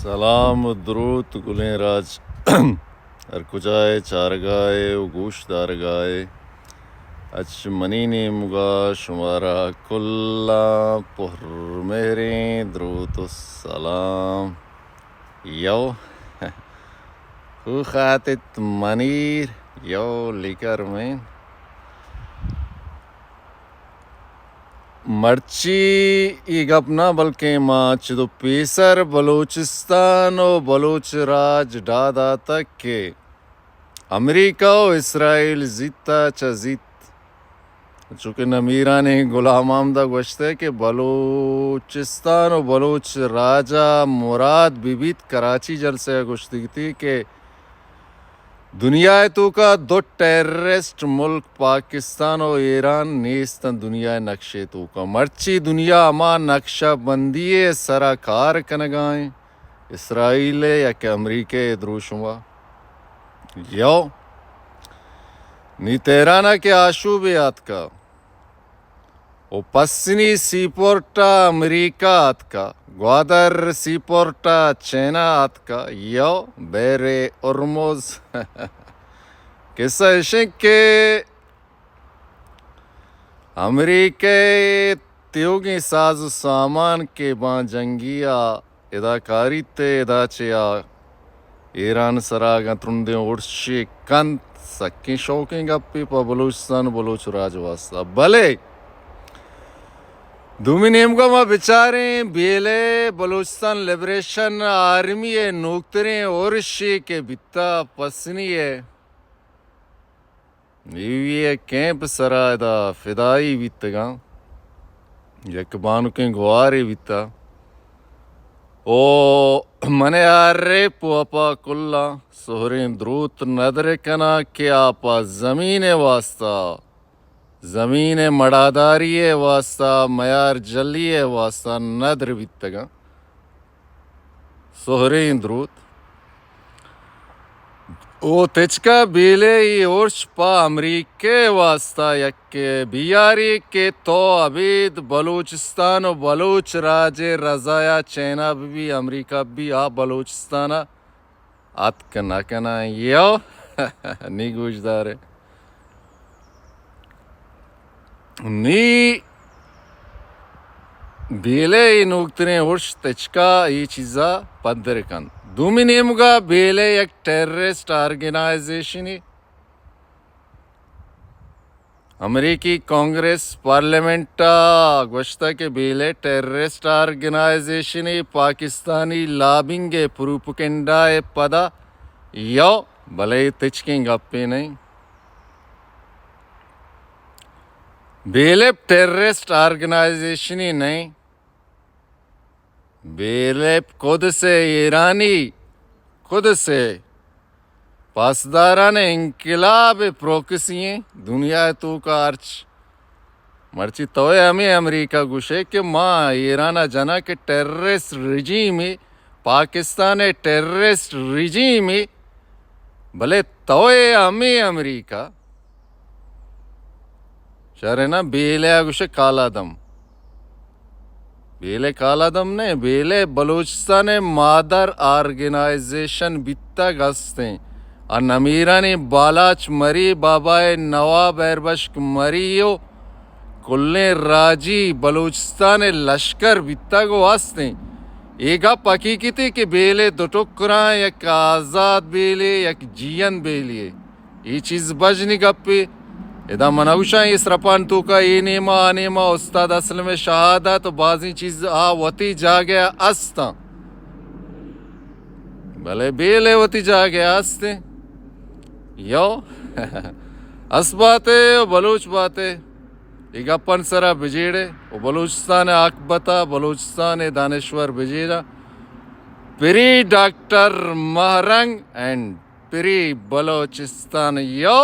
سلام و درود گلیں راج ہر کجائے چارگائے و گوش دارگائے اچ منی نیمگا شمارا کلا پر مہریں درود و سلام یو خو خاتت منیر یو لیکر میں مرچی ای گپ نہ بلکہ ماں چدو پیسر بلوچستان و بلوچ راج ڈادا تک کہ امریکہ و اسرائیل زیتا چا زیت چونکہ نمیران غلام آمدہ گوشتے کہ بلوچستان و بلوچ راجا مراد بیت کراچی جلسے گوشتی تھی کہ دنیا تو کا دو ٹیررسٹ ملک پاکستان و ایران نیستن دنیا نقشے تو کا مرچی دنیا اما نقشہ بندی سرا کار کنگائیں اسرائیل یا کہ امریکہ دروشما یو نی تیرانہ کے آشوبیات کا او پسنی سی پورٹا امریکہ آت کا گوادر سی پورٹا چینا آت کا یو بیرے ارموز قصہ عشق کے امریکہ تیوگی ساز و سامان کے بان جنگیا اداکاری تے ادا چیا ایران سراغا ترندیں اڑشی کند سکی شوقیں گپی پا بلوچستان بلوچ راج واسطہ بلے دومی نیمگا ما بچاریں بیلے بلوچستان لیبریشن آرمی نوکتریں اورشی کے بیتا پسنی ہے نیوی کیمپ سرا دا فدائی بیتگا یک بانو کے گوارے بیتا او منے آرے پوپا کلا سہرین دروت ندر کنا کہ آپا زمین واسطہ زمین مڑاداری واسطہ میار جلی واسطہ ندر بیتگا سہرین دروت او تچکا بیلے ای اورش پا امریکہ واسطہ یک بیاری کے تو عبید بلوچستان و بلوچ راج رضایا چینا بھی امریکہ بھی آ بلوچستانا آت کنا کنا یو نی گوش دارے نی بیلے ای نوکترین ورش تچکا ای چیزا پدر کن دومی نیمگا بیلے یک ٹیررسٹ آرگنائزیشنی امریکی کانگریس پارلیمنٹا گوشتا کے بیلے ٹیررسٹ آرگنائزیشنی پاکستانی لابنگ پروپکنڈا پدا یو بلے تچکیں گپے نہیں بیلیپ ٹیررسٹ آرگنائزیشنی نہیں بیلیپ خود سے ایرانی خود سے پاسداران انقلاب پروکسییں دنیا تو کا ارچ مرچی توئے ہمیں امریکہ گوشے کہ ماں ایرانہ جنا کے ٹیررسٹ رجیمی پاکستان ٹیررسٹ رجیمی بھلے توئے ہمیں امریکہ شہر نا بیلے گوشے کالا دم بیلے کالا دم نہیں بیلے بلوچستان مادر آرگنائزیشن بیتا گستیں اور نمیرانی بالاچ مری بابائے نواب ایربشک مریو کلنے راجی بلوچستان لشکر بیتا گو واسطیں ایگا پکیکی تھی کہ بیلے دو ٹکران یک آزاد بیلے یک جین بیلے یہ چیز بجنی گپی ادا منوشاں اس رپان تو کا یہ نیما آنیما استاد اصل میں شہادہ تو بعضی چیز وتی جا گیا استا بھلے بیلے وتی جا گیا استے یو اس باتیں بلوچ باتیں ایک اپن سرا بجیڑے وہ بلوچستان اکبتا بلوچستان دانشور بجیڑا free doctor Mahrang and free Balochistan you